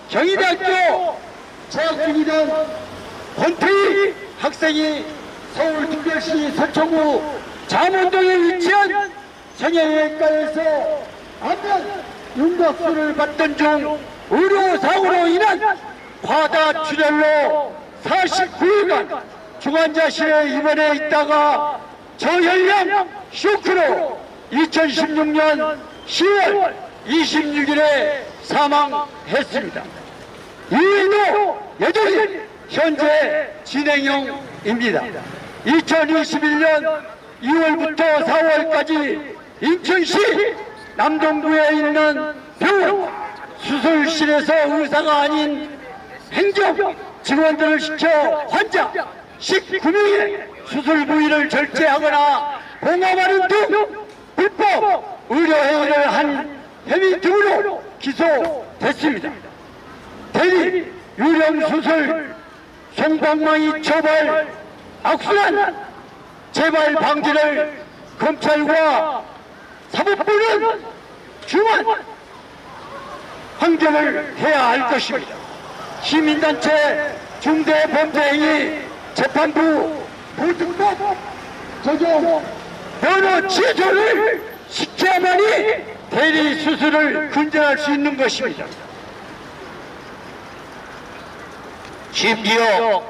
경희대학교 재학 중이던 권태희 학생이 서울특별시 서초구 잠원동에 위치한 성형외과에서 안면 윤곽수를 받던 중 의료사고로 인한 과다 출혈로 49일간 중환자실에 입원해 있다가 저혈량 쇼크로 2016년 10월 26일에 사망했습니다. 이후에도 여전히 현재 진행형입니다. 2021년 2월부터 4월까지 인천시 남동구에 있는 병원 수술실에서 의사가 아닌 행정 직원들을 시켜 환자 19명의 수술 부위를 절제하거나 봉합하는 등 불법 의료 행위를 한 혐의 등으로 기소됐습니다. 대리 유령 수술, 송방망이 처벌, 악순환 재발 방지를 검찰과 사법부는 중한 항쟁을 해야 할 것입니다. 시민단체 중대범죄행위 재판부 보증법 적용 면허 취소를 시켜야만이 대리 수술을 근절할 수 있는 것입니다. 심지어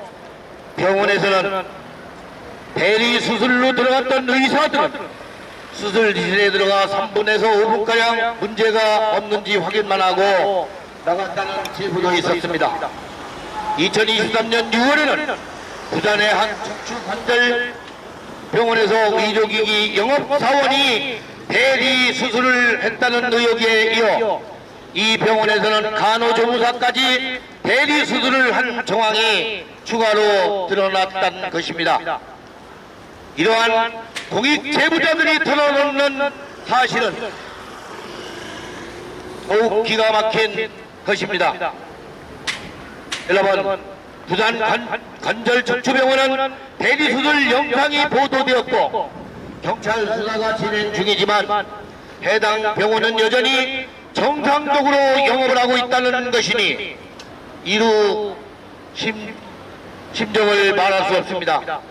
병원에서는 대리 수술로 들어갔던 의사들은 수술실에 들어가 3분에서 5분가량 문제가 없는지 확인만 하고 나갔다는 제보도 있었습니다. 2023년 6월에는 부산의 한 척추관절 병원에서 의료기기 영업사원이 대리 수술을 했다는 의혹에 이어 이 병원에서는 간호조무사까지 대리 수술을 한 정황이 추가로 드러났다는 것입니다. 이러한 공익 제보자들이 털어놓는 사실은 더욱 기가 막힌 것입니다. 여러분, 부산 관절척추병원은 대리수술 영상이 보도되었고 경찰 수사가 진행 중이지만 해당 병원은 여전히 정상적으로 영업을 하고 있다는 것이니 이루 심정을 말할 수 없습니다.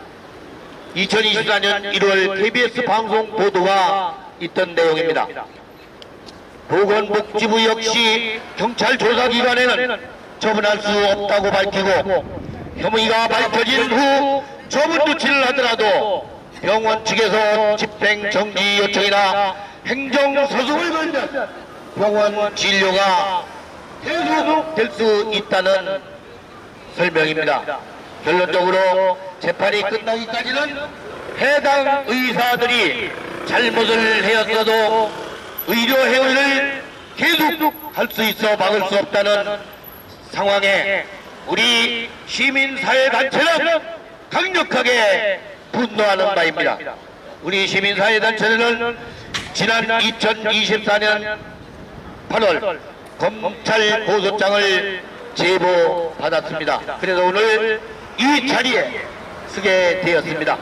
2024년 1월 KBS 방송 보도가 있던 내용입니다. 보건복지부 역시 경찰 조사기관에는 처분할 수 없다고 밝히고 혐의가 밝혀진 후 처분 조치를 하더라도 병원 측에서 집행정지 요청이나 행정소송을 걸면 병원 진료가 계속될 수 있다는 설명입니다. 결론적으로 재판이 끝나기까지는 해당 의사들이 잘못을 해왔어도 의료 행위를 계속 할 수 있어 막을 수 없다는 상황에 우리 시민사회단체는 강력하게 분노하는 바입니다. 우리 시민사회단체는 지난 2024년 8월 검찰 고소장을 제보받았습니다. 그래서 오늘 이 자리에 서게 되었습니다.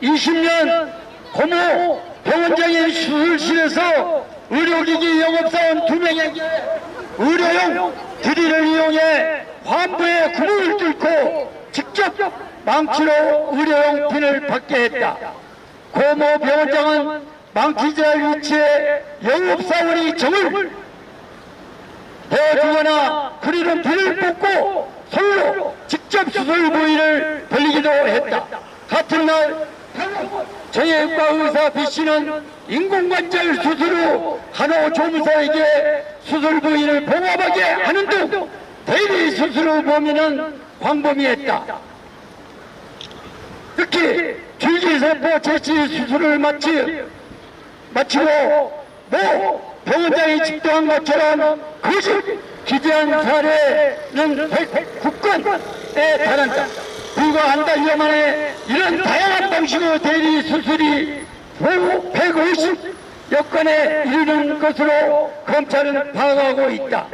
(2020년) 고모 병원장의 수술실에서 의료기기 영업사원 2명에게 의료용 드릴을 이용해 환부에 구멍을 뚫고 직접 망치로 의료용 핀을 받게 했다. 고모 병원장은 망치질 위치에 영업사원이 점을 대주거나 그리는 핀을 뽑고 손으로 직접 수술 부위를 벌리기도 했다. 같은 날 정형외과 의사 B씨는 인공관절 수술 후 간호조무사에게 수술 부위를 봉합하게 하는 등 대리 수술 후 범인은 광범위했다. 특히 줄기세포 채취 수술을 마치고 모 병원장이 집도한 것처럼 거짓 기재한 사례는 109건에 달한다. 불과 한 달여 만에 이런 다양한 방식의 대리 수술이 150여 건에 이르는 것으로 검찰은 파악하고 있다.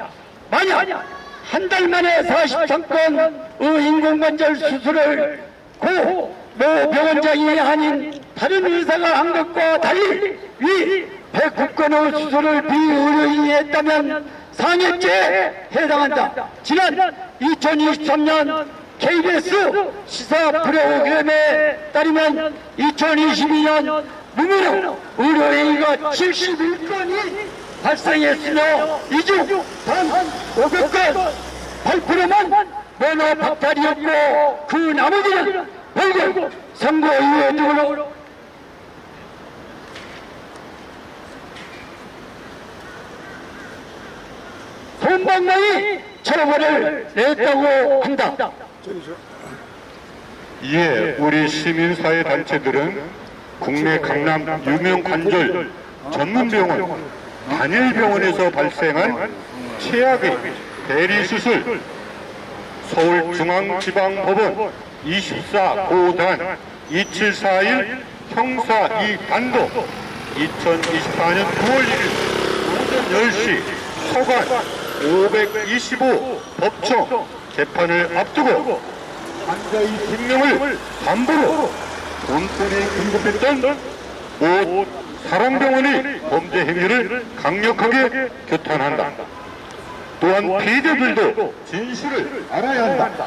만약 한 달 만에 43건의 인공관절 수술을 고 모 병원장이 아닌 다른 의사가 한 것과 달리 위 백국건호 수술을 비의료인이 했다면 상해죄에 해당한다. 지난 2023년 KBS 시사 프로그램에 따르면 2022년 무면허 의료행위가 71건이 발생했으며 이 중 단 500건 8%만 면허 박탈이었고 그 나머지는 벌금, 선고유예 등으로 손방망이 처벌을 냈다고 한다. 이에 우리 시민사회 단체들은 국내 강남 유명 관절 전문병원 단일병원에서 발생한 최악의 대리수술 서울중앙지방법원 24고단 2741 형사 2단도 2024년 9월 1일 오전 10시 서관 525 법정 재판을 앞두고 환자의 생명을 담보로 돈돈이 공급했던 모 사랑병원의 범죄 행위를 강력하게 규탄한다. 또한 피해자들도 진실을 알아야 한다.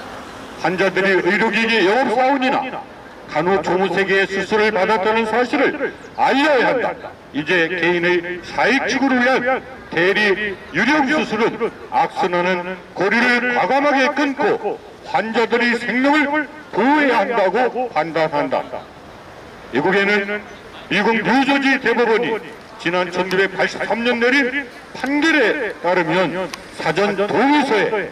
환자들이 의료기기 영업사원이나 간호조무사에게 수술을 받았다는 사실을 알려야 한다. 이제 개인의 사익 추구를 위한 대리 유령 수술은 악순환은 고리를 과감하게 끊고 환자들의 생명을 보호해야 한다고 판단한다. 미국에는 미국 뉴저지 대법원이 지난 1983년 내린 판결에 따르면 사전 동의서에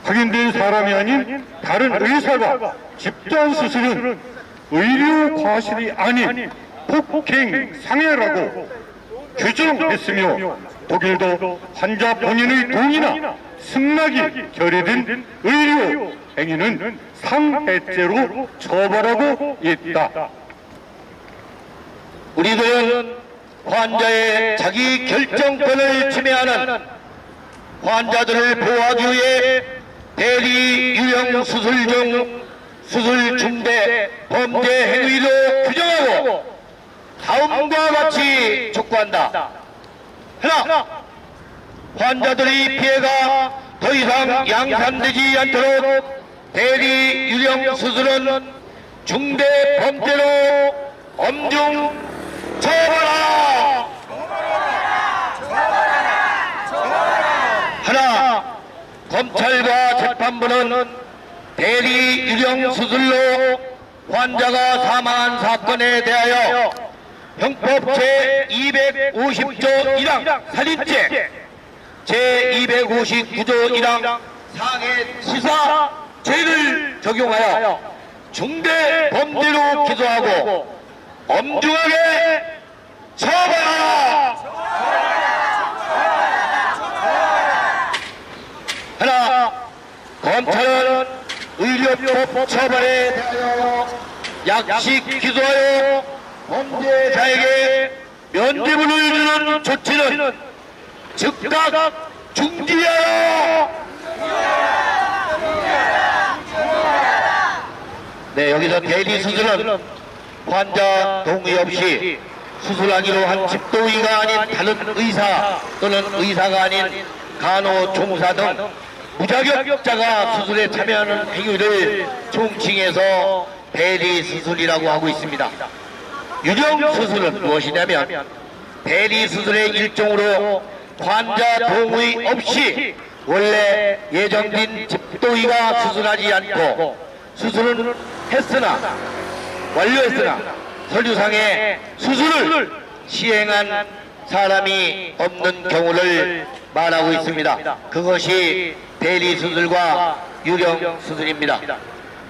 확인된 사람이 아닌 다른 의사가 집단 수술은 의료 과실이 아닌 폭행 상해라고 규정했으며 독일도 환자 본인의 동의나 승낙이 결의된 의료 행위는 상해죄로 처벌하고 있다. 우리들은 환자의 자기 결정권을 침해하는 환자들을 보호하기 위해 대리 유형 수술 중 수술 중대 범죄 행위로 규정하고 다음과 같이 촉구한다. 하나, 환자들의 피해가 더 이상 양산되지 않도록 대리 유형 수술은 중대 범죄로 엄중 처벌하라. 하나, 검찰과 재판부는 대리 유령 수술로 환자가 사망한 사건에 대하여 형법 제250조 1항 살인죄, 제259조 1항 상해치사죄를 적용하여 중대 범죄로 기소하고 엄중하게 처벌하라. 하나, 검찰은 의료법 처벌에 대하여 약식 기소하여 범죄자에게 면죄부를 주는 조치는 즉각 중지하라. 네, 여기서 대리 수술은 환자 동의 없이 수술하기로 한 집도의가 아닌 다른 의사 또는 의사가 아닌 간호조무사 등 무자격자가 수술에 참여하는 행위를 총칭해서 대리 수술이라고 하고 있습니다. 유령 수술은 무엇이냐면 대리 수술의 일종으로 환자 동의 없이 원래 예정된 집도의가 수술하지 않고 수술은 완료했으나 서류상에 수술을 시행한 사람이 없는 경우를 말하고 있습니다. 그것이 대리 수술과 유령 수술입니다.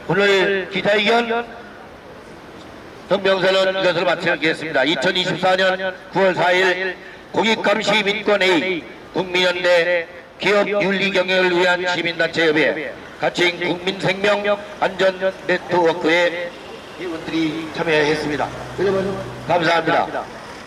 오늘 기자회견 성명서는 이것으로 마치겠습니다. 2024년 9월 4일 공익감시민권회의 국민연대 기업윤리경영을 위한 시민단체협의회 가칭 국민생명 안전 네트워크의 회원들이 참여했습니다. 여러분 감사합니다.